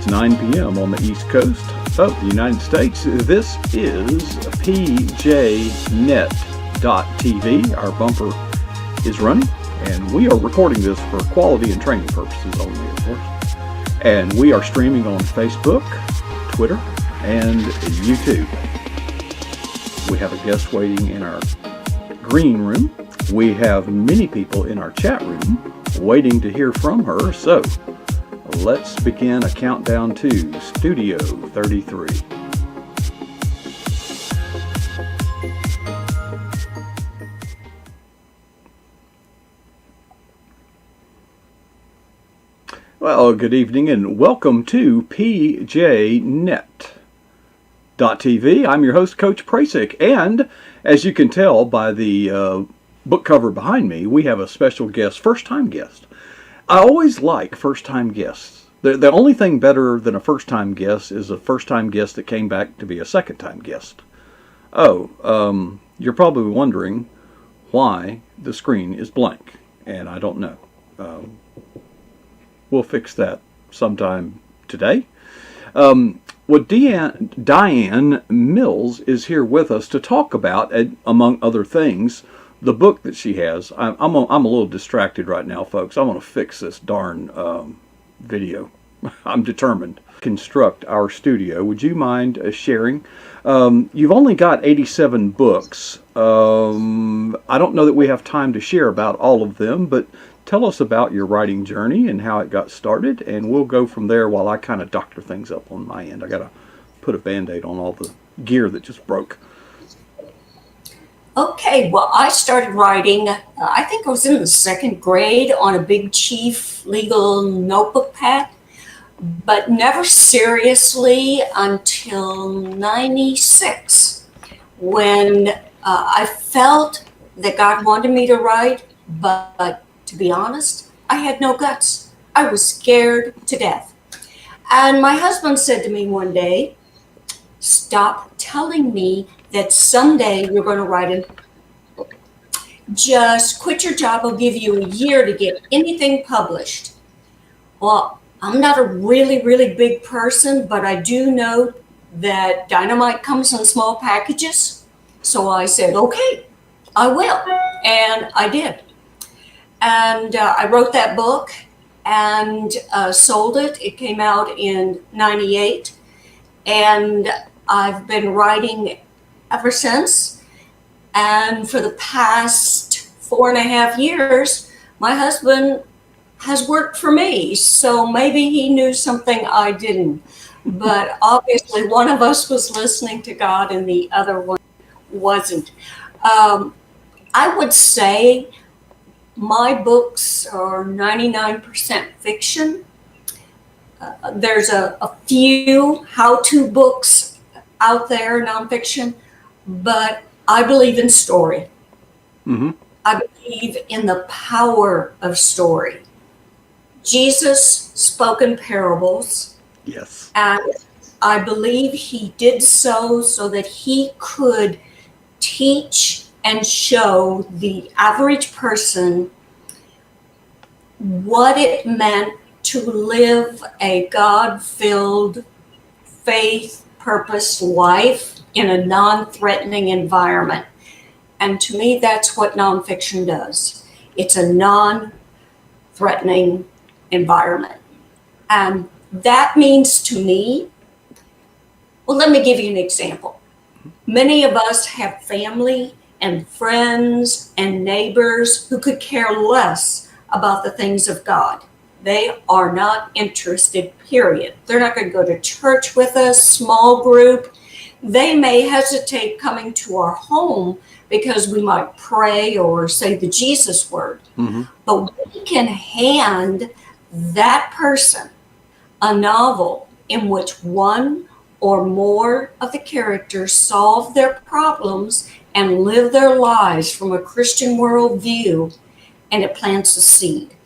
It's 9 p.m. on the East Coast of the United States. This is pjnet.tv. Our bumper is running, and we are recording this for quality and training purposes only, of course. And we are streaming on Facebook, Twitter, and YouTube. We have a guest waiting in our green room. We have many people in our chat room waiting to hear from her. So let's begin a countdown to Studio 33. Well, good evening and welcome to pjnet.tv. I'm your host, Coach Prasick, and as you can tell by the book cover behind me, we have a special guest, first-time guest. I always like first-time guests. The only thing better than a first-time guest is a first-time guest that came back to be a second-time guest. You're probably wondering why the screen is blank, and I don't know. We'll fix that sometime today. DiAnn Mills is here with us to talk about, among other things, the book that she has. I'm a little distracted right now, folks. I want to fix this darn video. I'm determined. Construct our studio. Would you mind sharing? You've only got 87 books. I don't know that we have time to share about all of them, but tell us about your writing journey and how it got started, and we'll go from there while I kind of doctor things up on my end. I got to put a Band-Aid on all the gear that just broke. Okay, well, I started writing, I think I was in the second grade on a Big Chief legal notebook pad, but never seriously until 96, when I felt that God wanted me to write, but to be honest, I had no guts. I was scared to death. And my husband said to me one day, "Stop telling me that someday you're going to write a book. Just quit your job. I'll give you a year to get anything published." Well, I'm not a really, really big person, but I do know that dynamite comes in small packages. So I said, okay, I will. And I did. And I wrote that book and sold it. It came out in 98. And I've been writing ever since. And for the past 4.5 years, my husband has worked for me. So maybe he knew something I didn't. But obviously one of us was listening to God and the other one wasn't. I would say my books are 99% fiction. There's a few how-to books out there, nonfiction, but I believe in story. Mm-hmm. I believe in the power of story. Jesus spoke in parables. Yes. And I believe he did so that he could teach and show the average person what it meant to live a God-filled, faith-purposed life in a non-threatening environment. And to me, that's what nonfiction does. It's a non-threatening environment. And that means to me, well, let me give you an example. Many of us have family and friends and neighbors who could care less about the things of God. They are not interested, period. They're not going to go to church with us, small group. They may hesitate coming to our home because we might pray or say the Jesus word. Mm-hmm. But we can hand that person a novel in which one or more of the characters solve their problems and live their lives from a Christian worldview, and it plants a seed.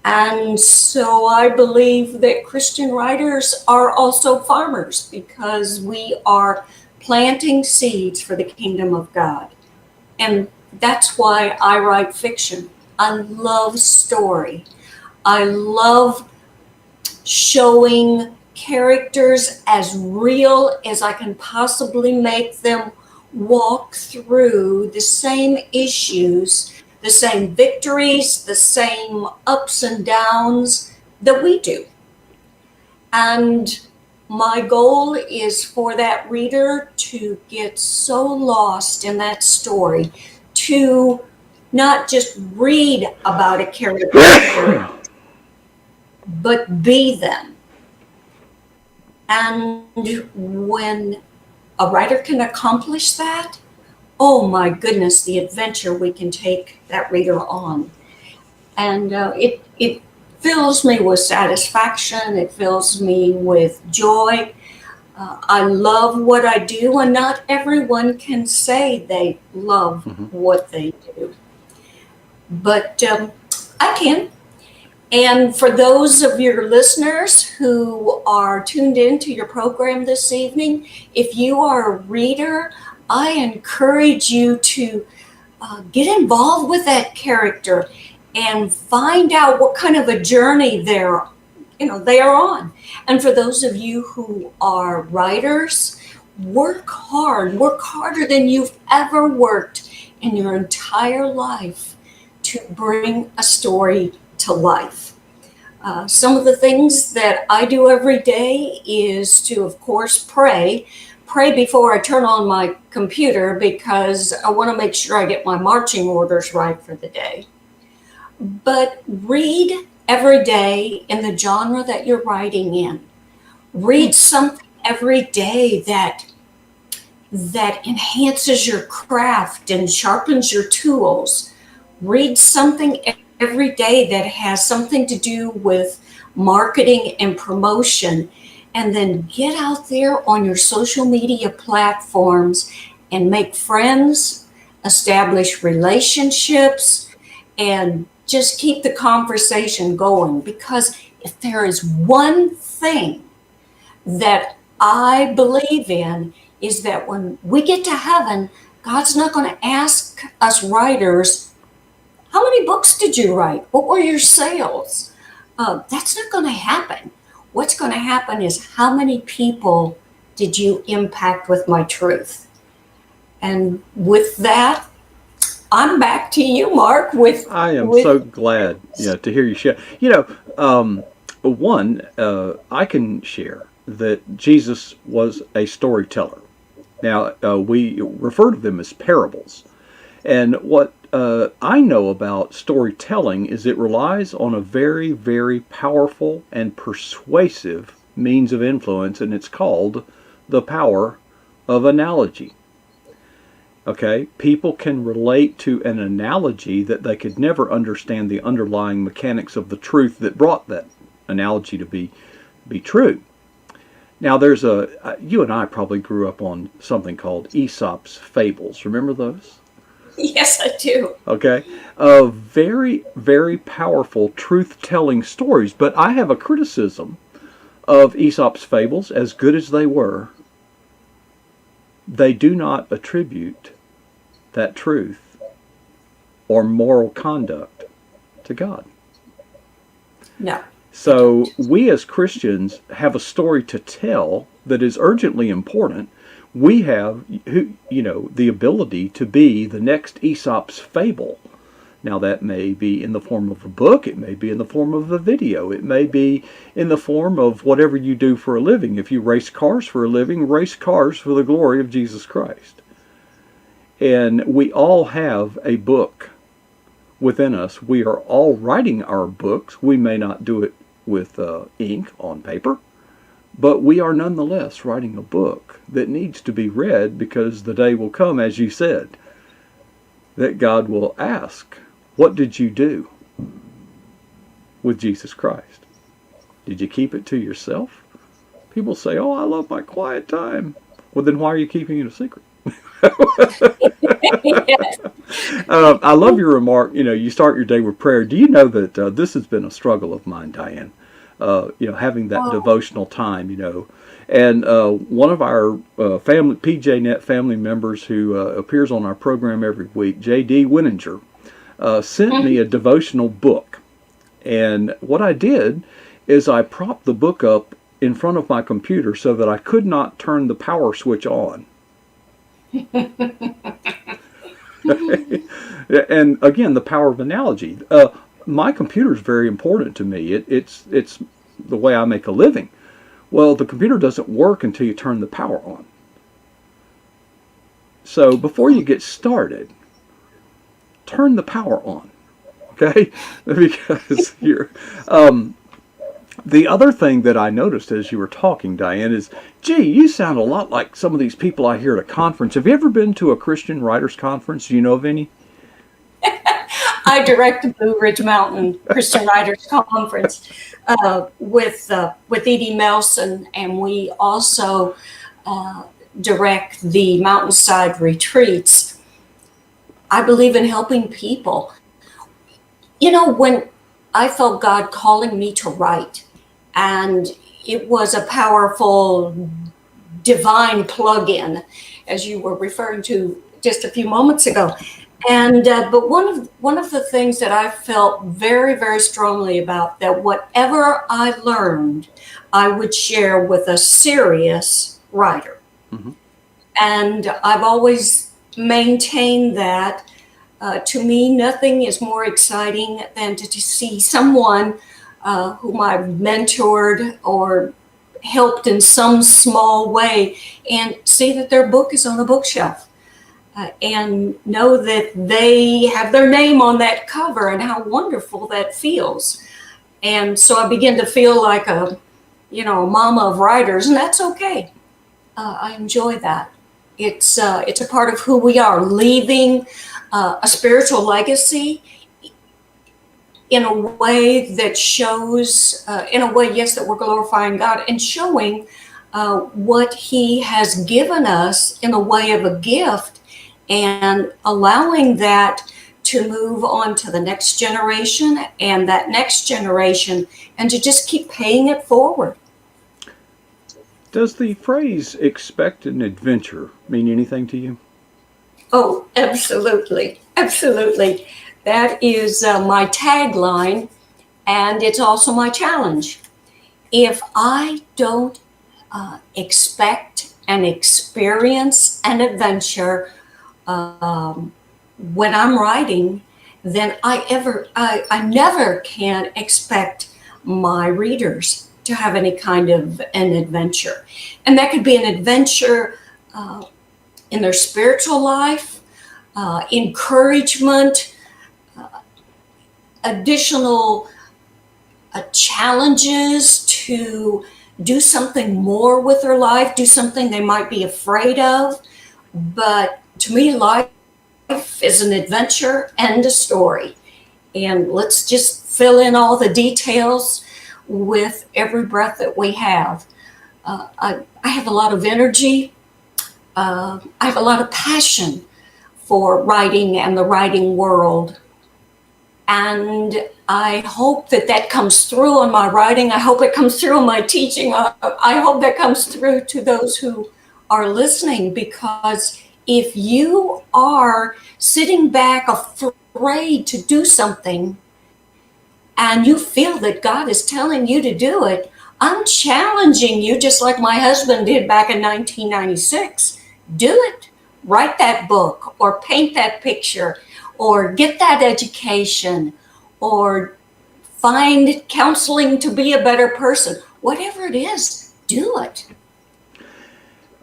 And so I believe that Christian writers are also farmers because we are planting seeds for the kingdom of God. And that's why I write fiction. I love story. I love showing characters as real as I can possibly make them, walk through the same issues, the same victories, the same ups and downs that we do. And my goal is for that reader to get so lost in that story, to not just read about a character, but be them. And when a writer can accomplish that, oh my goodness, the adventure we can take that reader on. And it fills me with satisfaction. It fills me with joy. I love what I do, and not everyone can say they love what they do. But I can. And for those of your listeners who are tuned into your program this evening, if you are a reader, I encourage you to get involved with that character and find out what kind of a journey they are on. And for those of you who are writers, work harder than you've ever worked in your entire life to bring a story to life. Some of the things that I do every day is to, of course, pray before I turn on my computer, because I want to make sure I get my marching orders right for the day. But read every day in the genre that you're writing in. Read something every day that enhances your craft and sharpens your tools. Read something every day that has something to do with marketing and promotion, and then get out there on your social media platforms and make friends, establish relationships, and just keep the conversation going. Because if there is one thing that I believe in, is that when we get to heaven, God's not going to ask us writers, how many books did you write? What were your sales? That's not going to happen. What's going to happen is, how many people did you impact with my truth? And with that, I'm back to you, Mark. I am so glad to hear you share. I can share that Jesus was a storyteller. Now, we refer to them as parables. And what I know about storytelling is it relies on a very, very powerful and persuasive means of influence, and it's called the power of analogy. Okay, people can relate to an analogy that they could never understand the underlying mechanics of the truth that brought that analogy to be true. Now, there's you and I probably grew up on something called Aesop's Fables. Remember those? Yes, I do. Okay. Very, very powerful truth-telling stories. But I have a criticism of Aesop's Fables. As good as they were, they do not attribute that truth or moral conduct to God. No. So we as Christians have a story to tell that is urgently important. We have, the ability to be the next Aesop's Fable. Now, that may be in the form of a book, it may be in the form of a video, it may be in the form of whatever you do for a living. If you race cars for a living, race cars for the glory of Jesus Christ. And we all have a book within us. We are all writing our books. We may not do it with ink on paper, but we are nonetheless writing a book that needs to be read, because the day will come, as you said, that God will ask, what did you do with Jesus Christ? Did you keep it to yourself? People say, oh, I love my quiet time. Well, then why are you keeping it a secret? Yes. I love your remark, you start your day with prayer. Do you know that this has been a struggle of mine, DiAnn? Having that devotional time, And one of our PJNet family members who appears on our program every week, J.D. Winninger, sent me a devotional book. And what I did is I propped the book up in front of my computer so that I could not turn the power switch on. And again, the power of analogy. My computer is very important to me. It's the way I make a living. Well, the computer doesn't work until you turn the power on. So before you get started, turn the power on, okay? Because you're. The other thing that I noticed as you were talking, DiAnn, is, gee, you sound a lot like some of these people I hear at a conference. Have you ever been to a Christian Writers Conference? Do you know of any? I direct the Blue Ridge Mountain Christian Writers Conference with DiAnn Mills, and we also direct the mountainside retreats. I believe in helping people. You know, when I felt God calling me to write, and it was a powerful divine plug-in, as you were referring to just a few moments ago. And but one of the things that I felt very, very strongly about, that whatever I learned, I would share with a serious writer. Mm-hmm. And I've always maintained that. To me, nothing is more exciting than to see someone whom I've mentored or helped in some small way and see that their book is on a bookshelf and know that they have their name on that cover and how wonderful that feels. And so I begin to feel like a mama of writers, and that's okay. I enjoy that. It's a part of who we are, leaving a spiritual legacy in a way that shows, yes, that we're glorifying God and showing what He has given us in a way of a gift, and allowing that to move on to the next generation and that next generation, and to just keep paying it forward. Does the phrase "expect an adventure" mean anything to you? Oh, absolutely. Absolutely. That is my tagline, and it's also my challenge. If I don't expect and experience an adventure when I'm writing, then I never can expect my readers to have any kind of an adventure. And that could be an adventure in their spiritual life, encouragement, additional challenges to do something more with their life, do something they might be afraid of. But to me, life is an adventure and a story. And let's just fill in all the details with every breath that we have. I have a lot of energy. I have a lot of passion for writing and the writing world. And I hope that comes through on my writing. I hope it comes through on my teaching. I hope that comes through to those who are listening, because if you are sitting back afraid to do something and you feel that God is telling you to do it, I'm challenging you, just like my husband did back in 1996. Do it. Write that book, or paint that picture, or get that education, or find counseling to be a better person. Whatever it is, do it.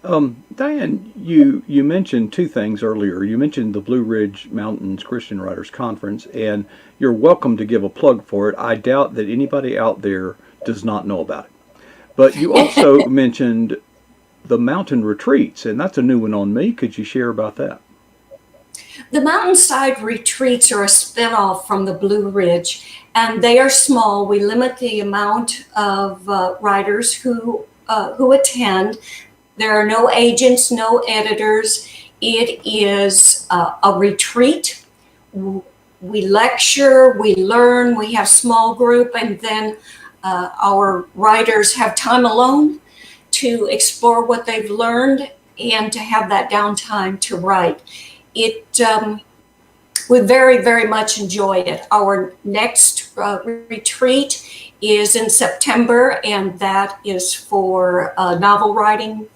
DiAnn, you mentioned two things earlier. You mentioned the Blue Ridge Mountains Christian Writers Conference, and you're welcome to give a plug for it. I doubt that anybody out there does not know about it. But you also mentioned the mountain retreats, and that's a new one on me. Could you share about that? The mountainside retreats are a spinoff from the Blue Ridge, and they are small. We limit the amount of writers who attend. There are no agents, no editors. It is a retreat. We lecture, we learn, we have small group, and then our writers have time alone to explore what they've learned and to have that downtime to write. We very, very much enjoy it. Our next retreat is in September, and that is for novel writing.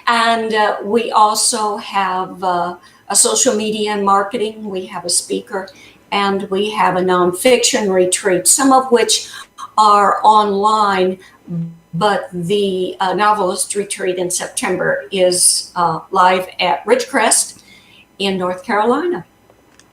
And we also have a social media and marketing. We have a speaker, and we have a nonfiction retreat, some of which are online, but the novelist retreat in September is live at Ridgecrest in North Carolina.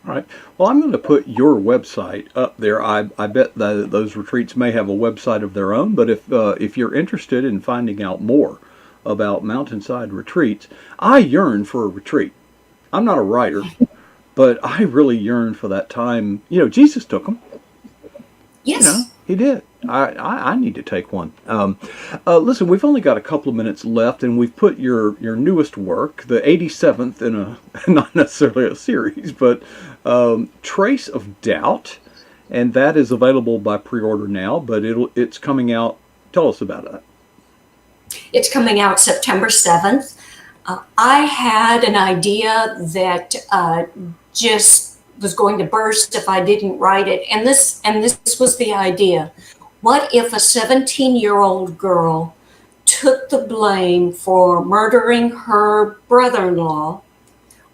All right. Well, I'm going to put your website up there. I bet that those retreats may have a website of their own, but if you're interested in finding out more about Mountainside retreats, I yearn for a retreat. I'm not a writer, but I really yearn for that time. You know, Jesus took them. Yes. You know, he did. I need to take one. Listen, we've only got a couple of minutes left, and we've put your newest work, the 87th in a, not necessarily a series, but Trace of Doubt, and that is available by pre-order now, but it's coming out. Tell us about it. It's coming out September 7th. I had an idea that just was going to burst if I didn't write it. And this was the idea. What if a 17-year-old girl took the blame for murdering her brother-in-law,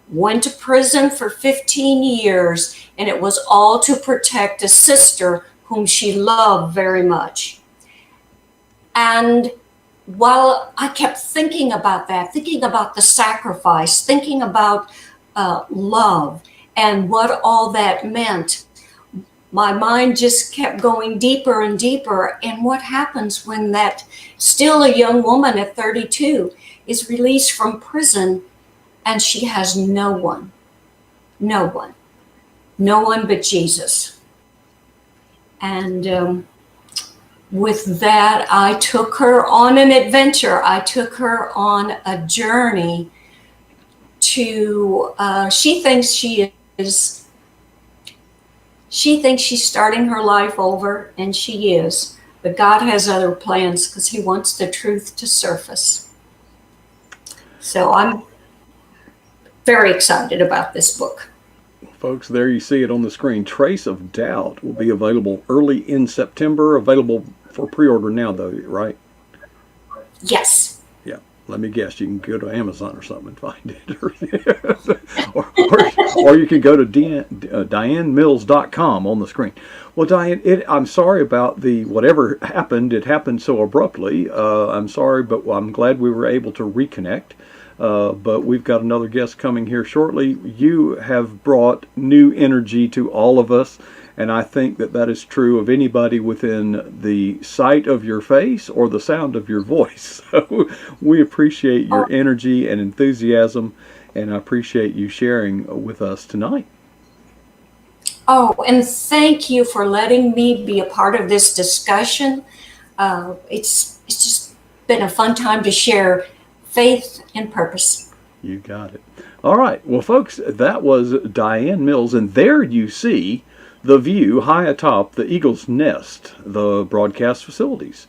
went to prison for 15 years, and it was all to protect a sister whom she loved very much? And while I kept thinking about that, thinking about the sacrifice, thinking about love and what all that meant, my mind just kept going deeper and deeper. And what happens when that still a young woman at 32 is released from prison and she has no one but Jesus. And with that, I took her on an adventure. I took her on a journey to, she thinks she's starting her life over, and she is. But God has other plans because he wants the truth to surface. So I'm very excited about this book. Folks, there you see it on the screen. Trace of Doubt will be available early in September. Available for pre-order now, though, right? Yes. Yeah. Let me guess. You can go to Amazon or something and find it. or you can go to DiAnnMills.com on the screen. Well, DiAnn, I'm sorry about whatever happened. It happened so abruptly. I'm sorry, but I'm glad we were able to reconnect. But we've got another guest coming here shortly. You have brought new energy to all of us, and I think that is true of anybody within the sight of your face or the sound of your voice. So we appreciate your energy and enthusiasm, and I appreciate you sharing with us tonight. Oh, and thank you for letting me be a part of this discussion. It's just been a fun time to share faith and purpose. You got it. All right. Well, folks, that was DiAnn Mills, and there you see the view high atop the Eagle's Nest, the broadcast facilities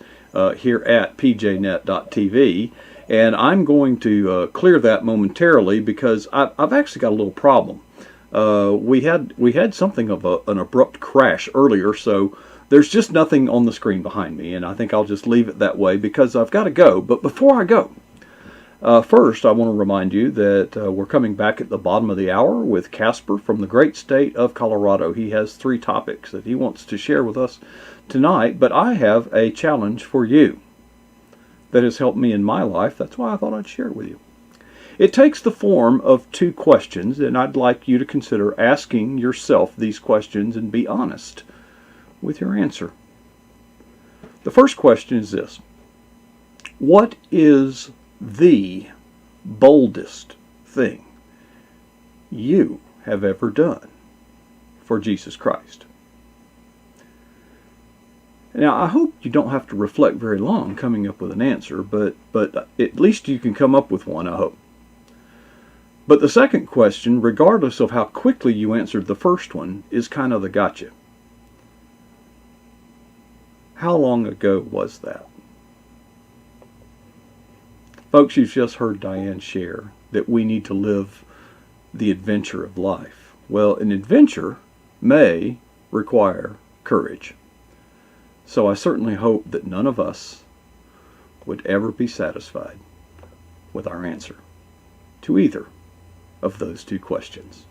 here at pjnet.tv. And I'm going to clear that momentarily because I've actually got a little problem. We had something of an abrupt crash earlier, so there's just nothing on the screen behind me, and I think I'll just leave it that way because I've got to go. But before I go, first, I want to remind you that we're coming back at the bottom of the hour with Casper from the great state of Colorado. He has 3 topics that he wants to share with us tonight, but I have a challenge for you that has helped me in my life. That's why I thought I'd share it with you. It takes the form of 2 questions, and I'd like you to consider asking yourself these questions and be honest with your answer. The first question is this: what is the boldest thing you have ever done for Jesus Christ? Now, I hope you don't have to reflect very long coming up with an answer, but at least you can come up with one, I hope. But the second question, regardless of how quickly you answered the first one, is kind of the gotcha. How long ago was that? Folks, you've just heard DiAnn share that we need to live the adventure of life. Well, an adventure may require courage. So I certainly hope that none of us would ever be satisfied with our answer to either of those two questions.